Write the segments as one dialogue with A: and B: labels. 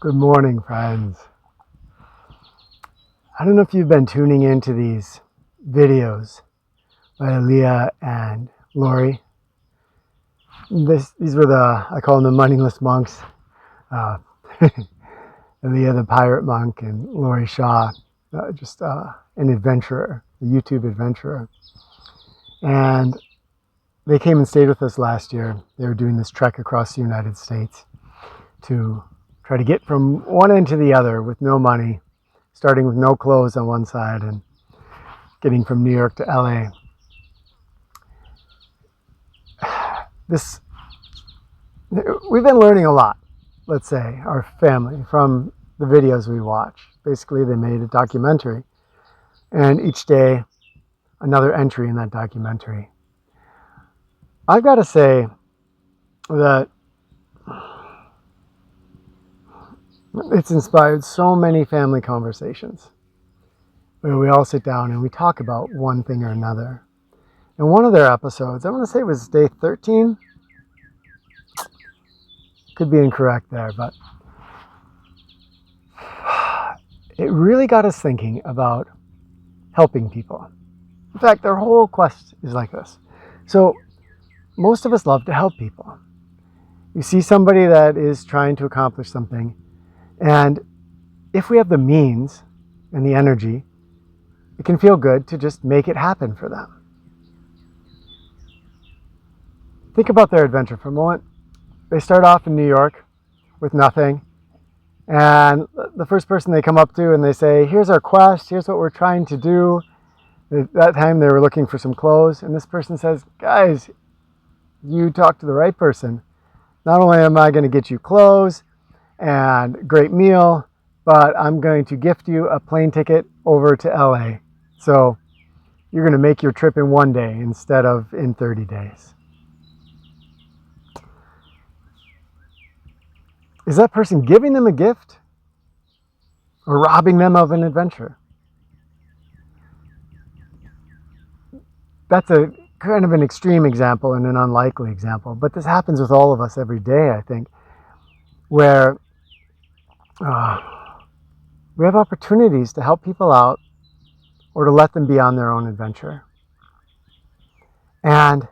A: Good morning, friends. I don't know if you've been tuning into these videos by Leah and Lori. These were I call them the moneyless monks. Leah the pirate monk and Lori Shaw, an adventurer, a YouTube adventurer. And they came and stayed with us last year. They were doing this trek across the United States to try to get from one end to the other with no money, starting with no clothes on one side and getting from New York to LA. We've been learning a lot, let's say, our family, from the videos we watch. Basically, they made a documentary, and each day, another entry in that documentary. I've got to say that it's inspired so many family conversations where we all sit down and we talk about one thing or another. And one of their episodes, I want to say it was day 13. Could be incorrect there, but it really got us thinking about helping people. In fact, their whole quest is like this. So most of us love to help people. You see somebody that is trying to accomplish something, and if we have the means and the energy, it can feel good to just make it happen for them. Think about their adventure for a moment. They start off in New York with nothing, and the first person they come up to and they say, here's our quest, here's what we're trying to do. At that time they were looking for some clothes, and this person says, guys, you talked to the right person. Not only am I going to get you clothes and great meal, but I'm going to gift you a plane ticket over to LA. So you're going to make your trip in one day instead of in 30 days. Is that person giving them a gift or robbing them of an adventure? That's a kind of an extreme example and an unlikely example, but this happens with all of us every day, I think, where we have opportunities to help people out or to let them be on their own adventure. And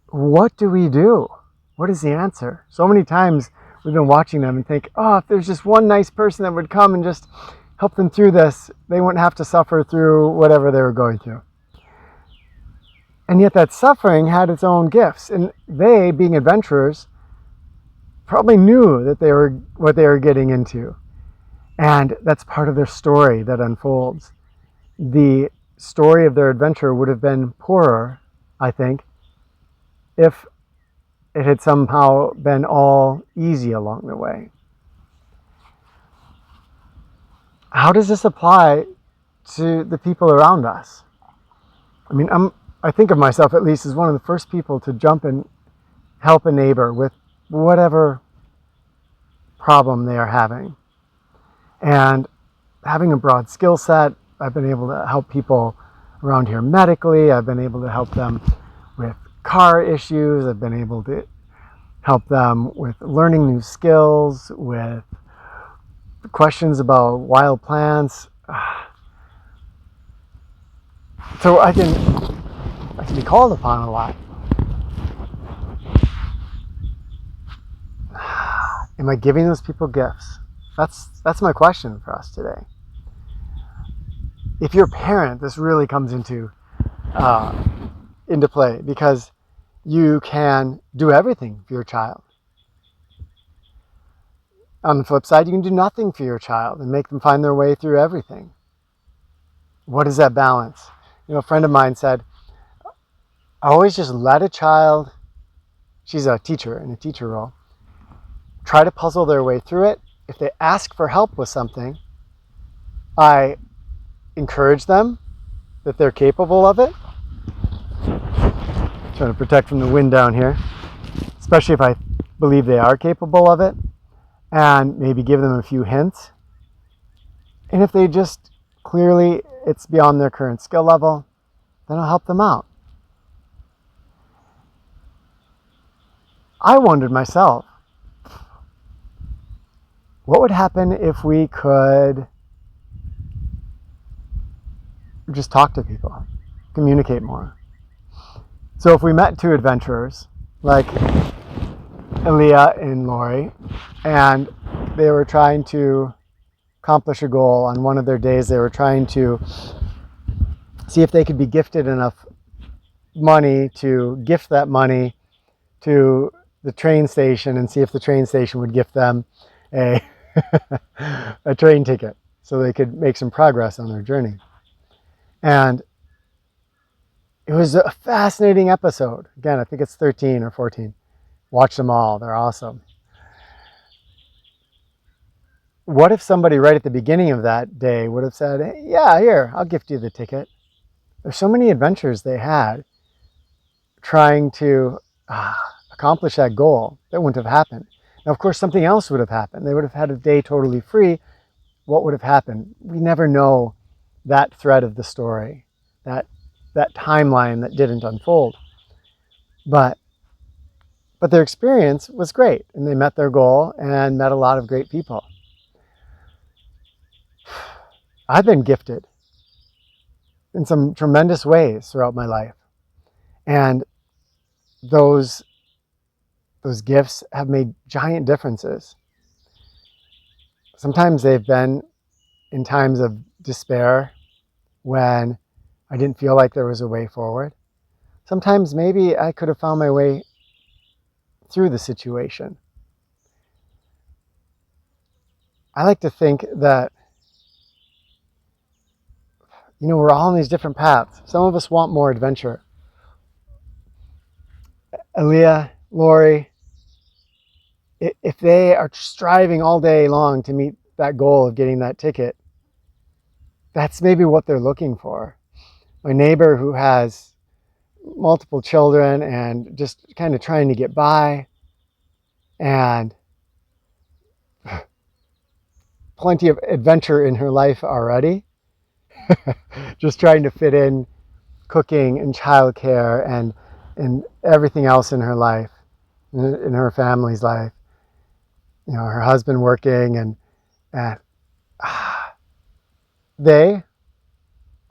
A: what do we do? What is the answer? So many times we've been watching them and think, oh, if there's just one nice person that would come and just help them through this, they wouldn't have to suffer through whatever they were going through. And yet that suffering had its own gifts. And they, being adventurers, probably knew that what they were getting into. And that's part of their story that unfolds. The story of their adventure would have been poorer, I think, if it had somehow been all easy along the way. How does this apply to the people around us? I mean, I think of myself at least as one of the first people to jump and help a neighbor with whatever problem they are having. And having a broad skill set, I've been able to help people around here medically. I've been able to help them with car issues. I've been able to help them with learning new skills, with questions about wild plants. So I can be called upon a lot. Am I giving those people gifts? That's my question for us today. If you're a parent, this really comes into play, because you can do everything for your child. On the flip side, you can do nothing for your child and make them find their way through everything. What is that balance? A friend of mine said, I always just let a child, she's a teacher in a teacher role, try to puzzle their way through it. If they ask for help with something, I encourage them that they're capable of it. Trying to protect from the wind down here, especially if I believe they are capable of it, and maybe give them a few hints. And if they just clearly it's beyond their current skill level, then I'll help them out. I wondered myself, what would happen if we could just talk to people, communicate more? So if we met two adventurers, like Elia and Lori, and they were trying to accomplish a goal on one of their days, they were trying to see if they could be gifted enough money to gift that money to the train station and see if the train station would gift them a, a train ticket so they could make some progress on their journey. And it was a fascinating episode. Again, I think it's 13 or 14. Watch them all. They're awesome. What if somebody right at the beginning of that day would have said, hey, yeah, here, I'll gift you the ticket. There's so many adventures they had trying to accomplish that goal that wouldn't have happened. Now, of course, something else would have happened. They would have had a day totally free. What would have happened? We never know that thread of the story, that timeline that didn't unfold. But their experience was great, and they met their goal and met a lot of great people. I've been gifted in some tremendous ways throughout my life. And those gifts have made giant differences. Sometimes they've been in times of despair when I didn't feel like there was a way forward. Sometimes maybe I could have found my way through the situation. I like to think that, we're all on these different paths. Some of us want more adventure. Aaliyah, Lori, if they are striving all day long to meet that goal of getting that ticket, that's maybe what they're looking for. My neighbor who has multiple children and just kind of trying to get by, and plenty of adventure in her life already, just trying to fit in cooking and childcare and everything else in her life, in her family's life. Her husband working, and they,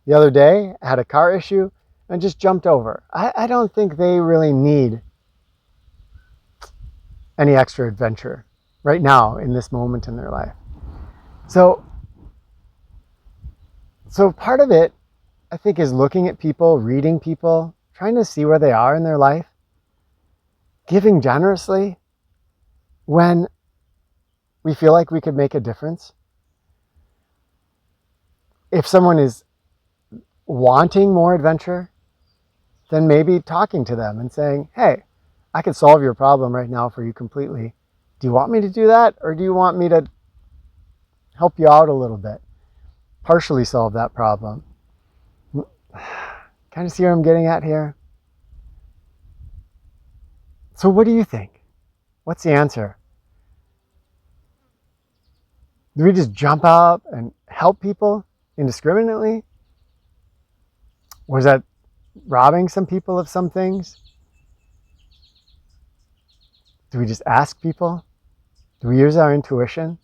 A: the other day, had a car issue and just jumped over. I don't think they really need any extra adventure right now in this moment in their life. So part of it, I think, is looking at people, reading people, trying to see where they are in their life, giving generously when we feel like we could make a difference. If someone is wanting more adventure, then maybe talking to them and saying, hey, I could solve your problem right now for you completely. Do you want me to do that? Or do you want me to help you out a little bit? Partially solve that problem. Kind of see where I'm getting at here? So what do you think? What's the answer? Do we just jump up and help people indiscriminately? Or is that robbing some people of some things? Do we just ask people? Do we use our intuition?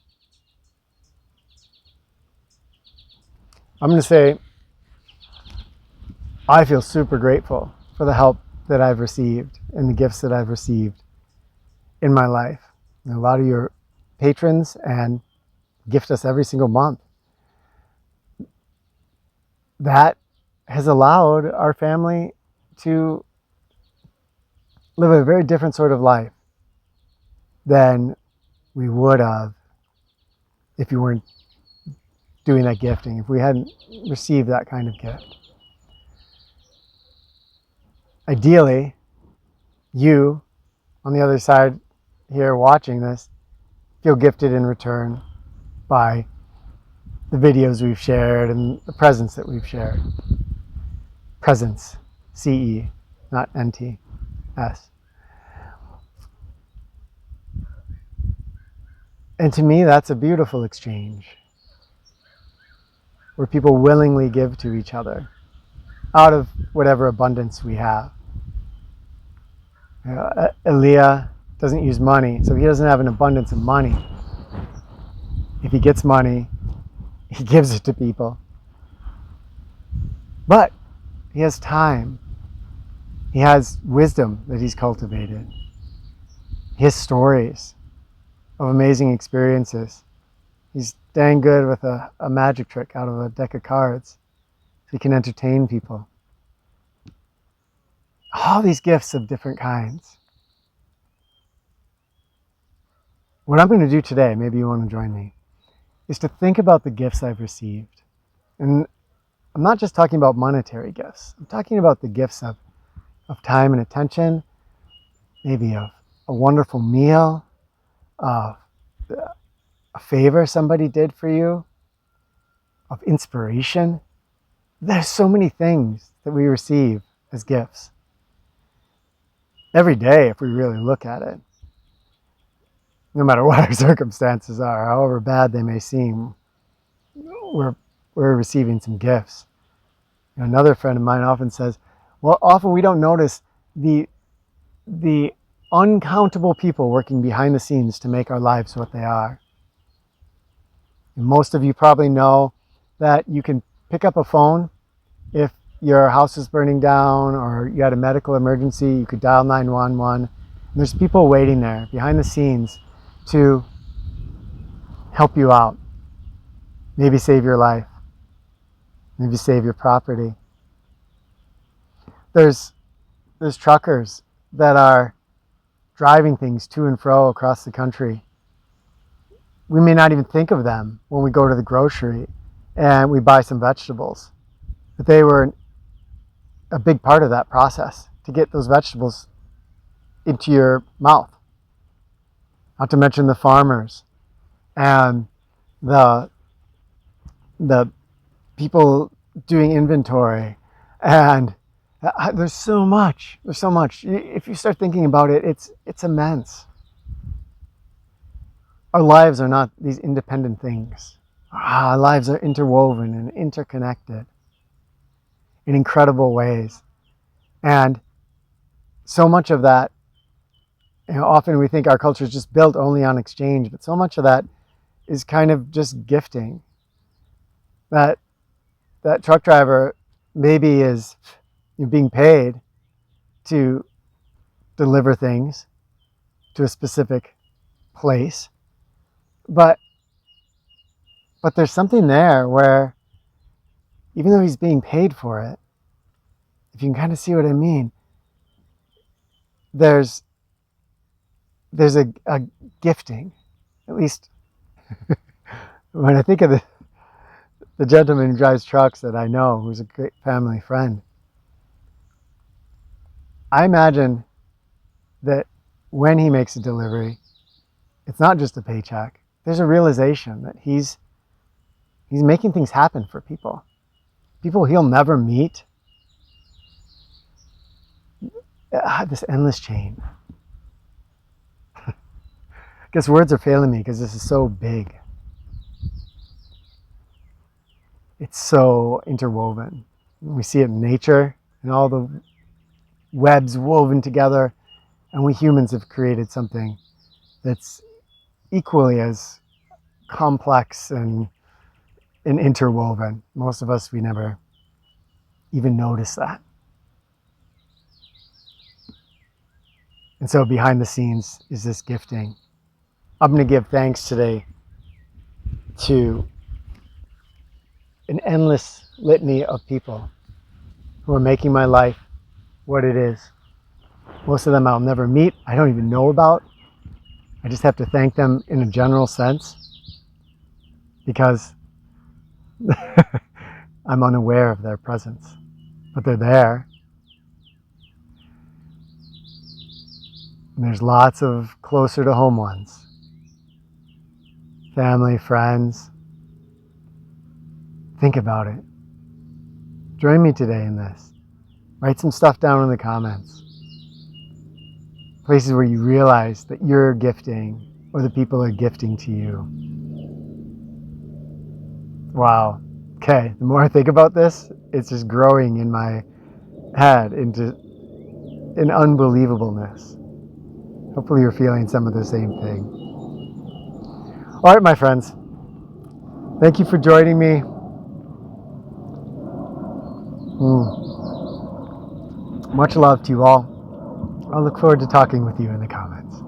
A: I'm going to say, I feel super grateful for the help that I've received and the gifts that I've received in my life. And a lot of your patrons and gift us every single month. That has allowed our family to live a very different sort of life than we would have if you weren't doing that gifting, if we hadn't received that kind of gift. Ideally, you, on the other side here watching this, feel gifted in return by the videos we've shared and the presents that we've shared. Presents, CE, not NTS. And to me, that's a beautiful exchange, where people willingly give to each other out of whatever abundance we have. Elia doesn't use money, so he doesn't have an abundance of money. If he gets money, he gives it to people. But he has time. He has wisdom that he's cultivated. He has stories of amazing experiences. He's dang good with a magic trick out of a deck of cards. So he can entertain people. All these gifts of different kinds. What I'm going to do today, maybe you want to join me, is to think about the gifts I've received. And I'm not just talking about monetary gifts. I'm talking about the gifts of time and attention, maybe of a wonderful meal, of a favor somebody did for you, of inspiration. There's so many things that we receive as gifts. Every day, if we really look at it, no matter what our circumstances are, however bad they may seem, we're receiving some gifts. Another friend of mine often says, well, often we don't notice the uncountable people working behind the scenes to make our lives what they are. And most of you probably know that you can pick up a phone if your house is burning down or you had a medical emergency. You could dial 911. And there's people waiting there behind the scenes to help you out. Maybe save your life. Maybe save your property. There's truckers that are driving things to and fro across the country. We may not even think of them when we go to the grocery and we buy some vegetables. But they were a big part of that process to get those vegetables into your mouth. Not to mention the farmers and the people doing inventory. And there's so much. If you start thinking about it, it's immense. Our lives are not these independent things. Our lives are interwoven and interconnected in incredible ways. And so much of that, often we think our culture is just built only on exchange, but so much of that is kind of just gifting. That truck driver maybe is being paid to deliver things to a specific place, but there's something there where even though he's being paid for it, if you can kind of see what I mean, there's a gifting. At least when I think of the gentleman who drives trucks that I know, who's a great family friend, I imagine that when he makes a delivery, it's not just a paycheck. There's a realization that he's making things happen for people he'll never meet. This endless chain. I guess words are failing me because this is so big. It's so interwoven. We see it in nature and all the webs woven together, and we humans have created something that's equally as complex and interwoven. Most of us, we never even notice that. And so behind the scenes is this gifting. I'm going to give thanks today to an endless litany of people who are making my life what it is. Most of them I'll never meet, I don't even know about. I just have to thank them in a general sense because I'm unaware of their presence, but they're there. And there's lots of closer to home ones. Family, friends. Think about it. Join me today in this. Write some stuff down in the comments. Places where you realize that you're gifting or the people are gifting to you. Wow. Okay, the more I think about this, it's just growing in my head into an unbelievableness. Hopefully you're feeling some of the same thing. All right, my friends, Thank you for joining me. Much love to you all. I'll look forward to talking with you in the comments.